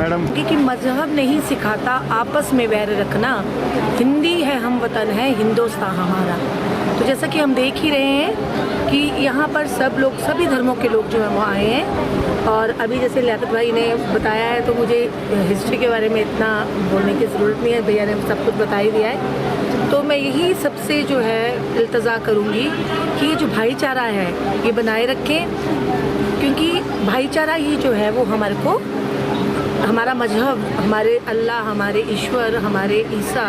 Madam क्योंकि मजहब नहीं सिखाता आपस में वैर रखना। हिंदी है, हम वतन है, हिंदुस्तान हमारा। तो जैसा कि हम देख ही रहे हैं कि यहाँ पर सब लोग, सभी धर्मों के लोग जो है वो आए हैं। और अभी जैसे लियाकत भाई ने बताया है, तो मुझे हिस्ट्री के बारे में इतना बोलने की ज़रूरत नहीं है, भैया ने सब कुछ बता ही दिया है। तो मैं यही सबसे जो है इल्तजा करूँगी कि ये जो भाईचारा है ये बनाए रखें, क्योंकि भाईचारा ही जो है वो हमारे को, हमारा मजहब, हमारे अल्लाह, हमारे ईश्वर, हमारे ईसा,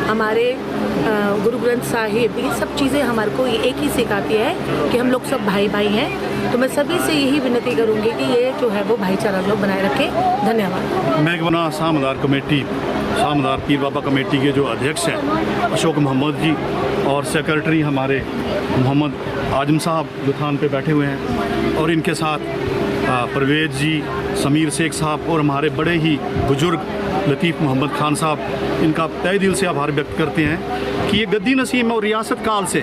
हमारे गुरु ग्रंथ साहिब, ये सब चीज़ें हमारे को ये एक ही सिखाती है कि हम लोग सब भाई भाई हैं। तो मैं सभी से यही विनती करूँगी कि ये जो है वो भाईचारा लोग बनाए रखें। धन्यवाद। मैं बना शाहमदार कमेटी, शाहमदार पीर बाबा कमेटी के जो अध्यक्ष हैं अशोक मोहम्मद जी, और सेक्रेटरी हमारे मोहम्मद आजम साहब जो थान पे बैठे हुए हैं, और इनके साथ परवेज जी, समीर शेख साहब, और हमारे बड़े ही बुजुर्ग लतीफ़ मोहम्मद खान साहब, इनका तहे दिल से आभार व्यक्त करते हैं कि ये गद्दी नसीम और रियासत काल से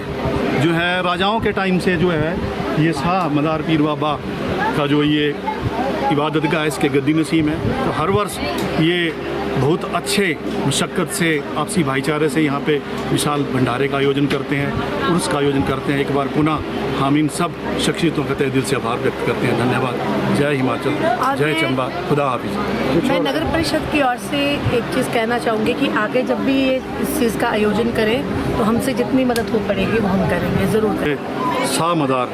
जो है, राजाओं के टाइम से जो है, ये शाहमदार पीर बाबा का जो ये इबादत गाह इसके गद्दी नसीम है। तो हर वर्ष ये बहुत अच्छे मशक्क़त से, आपसी भाईचारे से यहाँ पे विशाल भंडारे का आयोजन करते हैं, उर्स का आयोजन करते हैं। एक बार पुनः हम इन सब शख्सियतों का तहे दिल से आभार व्यक्त करते हैं। धन्यवाद। जय हिमाचल, जय चंबा, खुदा हाफिज़। मैं नगर परिषद की ओर से एक चीज़ कहना चाहूँगी कि आगे जब भी ये इस चीज़ का आयोजन करें तो हमसे जितनी मदद हो पड़ेगी वो हम करेंगे, ज़रूर करेंगे। शाहमदार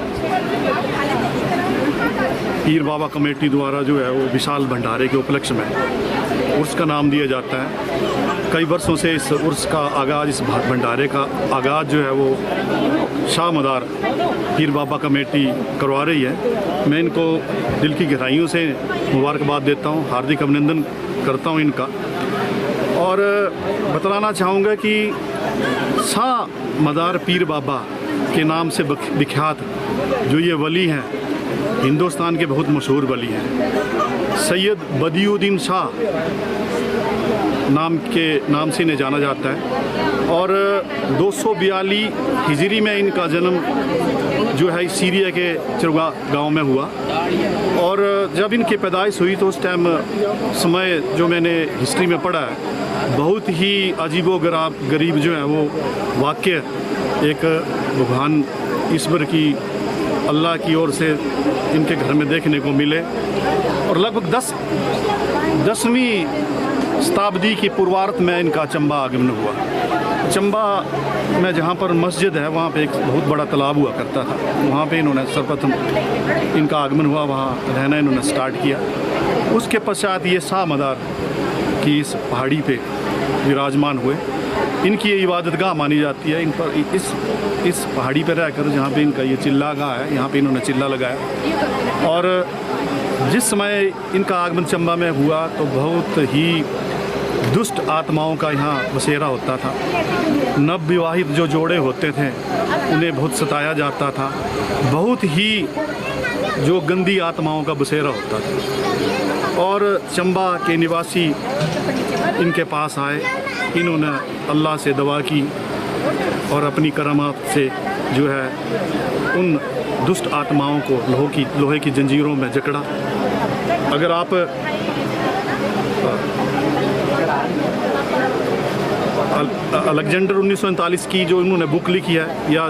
पीर बाबा कमेटी द्वारा जो है वो विशाल भंडारे के उपलक्ष्य में उर्स का नाम दिया जाता है। कई वर्षों से इस उर्स का आगाज़, इस भंडारे का आगाज़ जो है वो शाहमदार पीर बाबा कमेटी करवा रही है। मैं इनको दिल की गहराइयों से मुबारकबाद देता हूँ, हार्दिक अभिनंदन करता हूँ इनका, और बतलाना चाहूँगा कि शाहमदार पीर बाबा के नाम से विख्यात जो ये वली हैं, हिंदुस्तान के बहुत मशहूर वली हैं, सैयद बदियुद्दीन शाह नाम से इन्हें जाना जाता है। और 242 हिजरी में इनका जन्म जो है सीरिया के चिरगा गांव में हुआ। और जब इनकी पैदाइश हुई तो उस टाइम समय जो मैंने हिस्ट्री में पढ़ा है, बहुत ही अजीबो गरीब जो है वो वाक़या एक भगवान ईश्वर की, अल्लाह की ओर से इनके घर में देखने को मिले। और लगभग 10वीं शताब्दी की पूर्वार्ध में इनका चंबा आगमन हुआ। चंबा में जहाँ पर मस्जिद है वहाँ पे एक बहुत बड़ा तालाब हुआ करता था, वहाँ पे इन्होंने सर्वप्रथम इनका आगमन हुआ, वहाँ रहना इन्होंने स्टार्ट किया। उसके पश्चात ये शाहमदार की इस पहाड़ी पे विराजमान हुए। इनकी ये इबादत गाह मानी जाती है। इन पर इस पहाड़ी पर रहकर जहाँ पे इनका ये चिल्ला गाह है, यहाँ पे इन्होंने चिल्ला लगाया। और जिस समय इनका आगमन चंबा में हुआ तो बहुत ही दुष्ट आत्माओं का यहाँ बसेरा होता था। नवविवाहित जो जोड़े होते थे उन्हें बहुत सताया जाता था, बहुत ही जो गंदी आत्माओं का बसेरा होता था। और चंबा के निवासी इनके पास आए, इन्होंने अल्लाह से दुआ की और अपनी करामात से जो है उन दुष्ट आत्माओं को लोहे की जंजीरों में जकड़ा। अगर आप अलेक्जेंडर 1939 की जो इन्होंने बुक लिखी है, या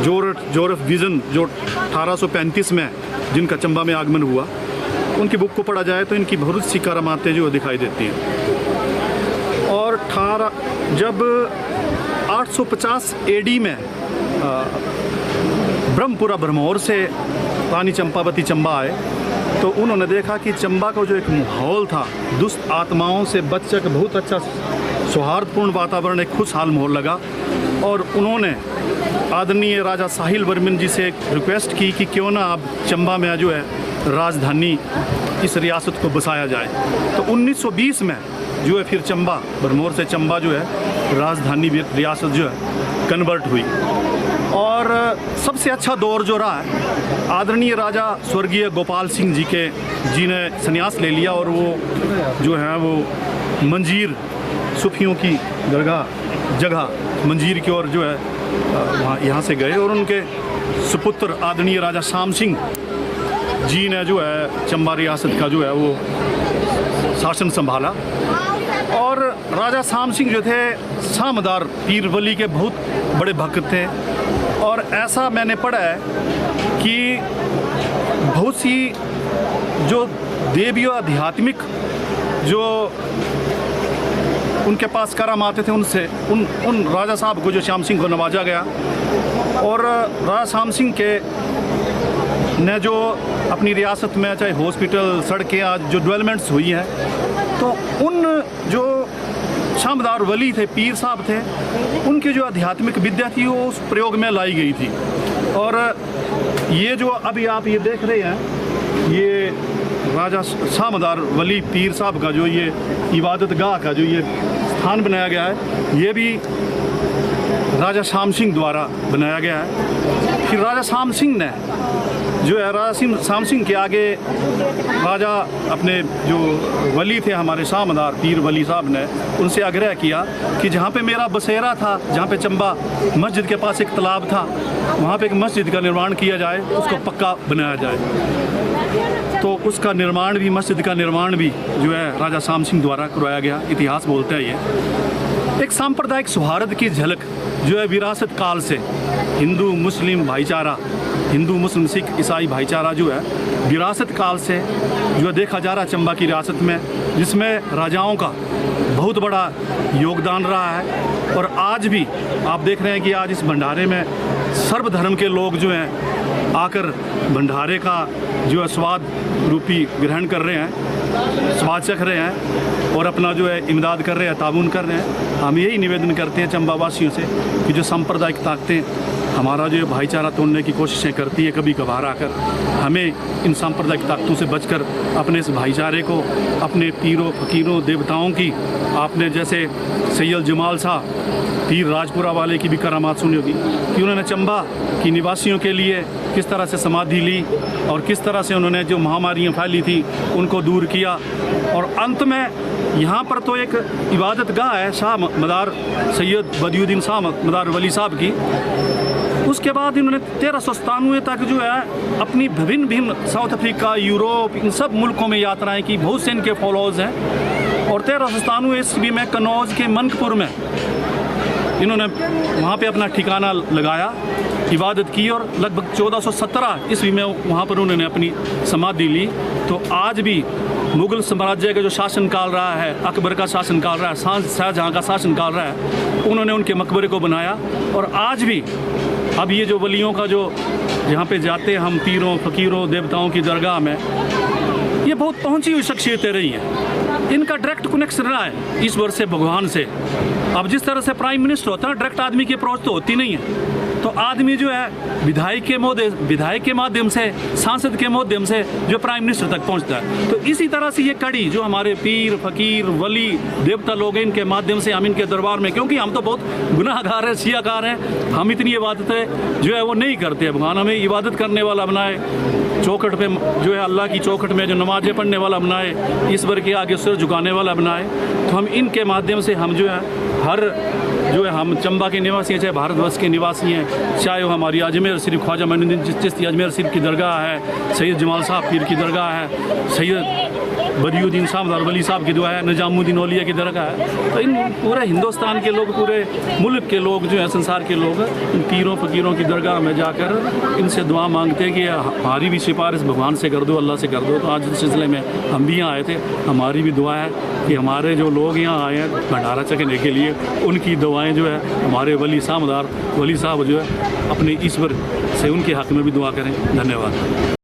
जोरफ विज़न जो 1835 में जिनका चंबा में आगमन हुआ, उनकी बुक को पढ़ा जाए तो इनकी बहुत सी करामातें जो दिखाई देती हैं। और जब 850 AD में ब्रह्मपुरा ब्रह्मौर से रानी चंपावती चंबा आए तो उन्होंने देखा कि चंबा का जो एक माहौल था, दुष्ट आत्माओं से बच्चे का बहुत अच्छा सौहार्दपूर्ण वातावरण, एक खुशहाल माहौल लगा। और उन्होंने आदरणीय राजा साहिल वर्मन जी से रिक्वेस्ट की कि क्यों ना आप चंबा में जो है राजधानी इस रियासत को बसाया जाए। तो 1920 में जो है फिर चंबा, भरमौर से चंबा जो है राजधानी रियासत जो है कन्वर्ट हुई। और सबसे अच्छा दौर जो रहा है, आदरणीय राजा स्वर्गीय गोपाल सिंह जी ने संन्यास ले लिया और वो जो है वो मंजीर सूफियों की जगह मंजीर की ओर जो है वहाँ यहाँ से गए। और उनके सुपुत्र आदरणीय राजा शाम सिंह जी ने जो है चंबा रियासत का जो है वो शासन संभाला। और राजा शाम सिंह जो थे सामदार पीर वली के बहुत बड़े भक्त थे। और ऐसा मैंने पढ़ा है कि बहुत सी जो देवी आध्यात्मिक जो उनके पास करामाते थे उनसे उन राजा साहब को जो श्याम सिंह को नवाजा गया। और राजा श्याम सिंह के ने जो अपनी रियासत में चाहे हॉस्पिटल, सड़कें, आज जो डेवलपमेंट्स हुई हैं, तो उन जो शामदार वली थे, पीर साहब थे, उनकी जो आध्यात्मिक विद्या थी वो उस प्रयोग में लाई गई थी। और ये जो अभी आप ये देख रहे हैं, ये राजा शामदार वली पीर साहब का जो ये इबादत गाह का जो ये स्थान बनाया गया है, ये भी राजा श्याम सिंह द्वारा बनाया गया है। फिर राजा श्याम सिंह ने जो है, राजा श्याम सिंह के आगे राजा अपने जो वली थे हमारे शामदार पीर वली साहब ने उनसे आग्रह किया कि जहाँ पे मेरा बसेरा था, जहाँ पे चंबा मस्जिद के पास एक तालाब था, वहाँ पे एक मस्जिद का निर्माण किया जाए, उसको पक्का बनाया जाए। तो उसका निर्माण भी, मस्जिद का निर्माण भी जो है राजा श्याम सिंह द्वारा करवाया गया। इतिहास बोलता है ये एक सांप्रदायिक सौहार्द की झलक जो है विरासत काल से हिंदू मुस्लिम भाईचारा, हिंदू मुस्लिम सिख ईसाई भाईचारा जो है विरासत काल से जो देखा जा रहा है चंबा की रियासत में, जिसमें राजाओं का बहुत बड़ा योगदान रहा है। और आज भी आप देख रहे हैं कि आज इस भंडारे में सर्वधर्म के लोग जो हैं आकर भंडारे का जो है स्वाद रूपी ग्रहण कर रहे हैं, स्वाद चख रहे हैं और अपना जो है इमदाद कर रहे हैं, ताउन कर रहे हैं। हम यही निवेदन करते हैं चंबा वासियों से कि जो सांप्रदायिक ताकतें हमारा जो भाईचारा तोड़ने की कोशिशें करती है कभी कभार आकर, हमें इन सांप्रदायिक ताकतों से बचकर अपने इस भाईचारे को, अपने पीरों फकीरों देवताओं की, आपने जैसे सैयद जमाल साहब पीर राजपुरा वाले की भी करामात सुनी होगी कि उन्होंने चंबा की निवासियों के लिए किस तरह से समाधि ली और किस तरह से उन्होंने जो महामारियाँ फैली थी उनको दूर किया। और अंत में यहाँ पर तो एक इबादत गाह है शाह मदार सैयद बदियुद्दीन शाह मदार वली साहब की। उसके बाद इन्होंने 1397 तक जो है अपनी विभिन्न साउथ अफ्रीका, यूरोप, इन सब मुल्कों में यात्राएं की। बहुत से इनके फॉलोअर्स हैं। और 1397 ईस्वी में कन्नौज के मनकपुर में इन्होंने वहाँ पे अपना ठिकाना लगाया, इबादत की और लगभग 1417 ईस्वी में वहाँ पर उन्होंने अपनी समाधि ली। तो आज भी मुग़ल साम्राज्य का जो शासनकाल रहा है, अकबर का शासनकाल रहा है, शाहजहाँ का शासनकाल रहा है, उन्होंने उनके मकबरे को बनाया। और आज भी अब ये जो वलियों का जो यहाँ पे जाते हैं हम पीरों फकीरों देवताओं की दरगाह में, ये बहुत पहुँची हुई शख्सियतें रही हैं। इनका डायरेक्ट कनेक्शन रहा है ईश्वर से, भगवान से। अब जिस तरह से प्राइम मिनिस्टर होता है ना, डायरेक्ट आदमी की अप्रोच तो होती नहीं है। तो आदमी जो है विधायक के माध्यम से, सांसद के माध्यम से जो प्राइम मिनिस्टर तक पहुंचता है। तो इसी तरह से ये कड़ी जो हमारे पीर फकीर वली देवता लोग हैं, इनके माध्यम से हम इनके दरबार में, क्योंकि हम तो बहुत गुनाहगार हैं, शियाकार हैं, हम इतनी इबादतें जो है वो नहीं करते। भगवान हमें इबादत करने वाला बनाए, चौखट पे जो है अल्लाह की चौखट में जो नमाजें पढ़ने वाला बनाए, ईश्वर के आगे सिर झुकाने वाला बनाए। तो हम इनके माध्यम से हम जो है हर जो है हम चंबा के निवासी हैं, चाहे भारतवर्ष के निवासी हैं, चाहे वो हमारी अजमेर शरीफ ख्वाजा मोइनुद्दीन चिश्ती अजमेर शरीफ की दरगाह है, सैयद जमाल साहब पीर की दरगाह है, सैयद बदियुद्दीन शाह वली साहब की दुआ है, निजामुद्दीन औलिया की दरगाह है। तो इन पूरे हिंदुस्तान के लोग, पूरे मुल्क के लोग जो है, संसार के लोग इन पीरों फकीरों की दरगाह में जाकर इनसे दुआ मांगते हैं कि हमारी भी सिफारिश भगवान से कर दो, अल्लाह से कर दो। तो आज इस सिलसिले में हम भी यहाँ आए थे। हमारी भी दुआ है कि हमारे जो लोग यहाँ आए हैं भंडारा चखने के लिए, उनकी दुआएं जो है हमारे वली शामदार वली साहब जो है अपने ईश्वर से उनके हक़ में भी दुआ करें। धन्यवाद।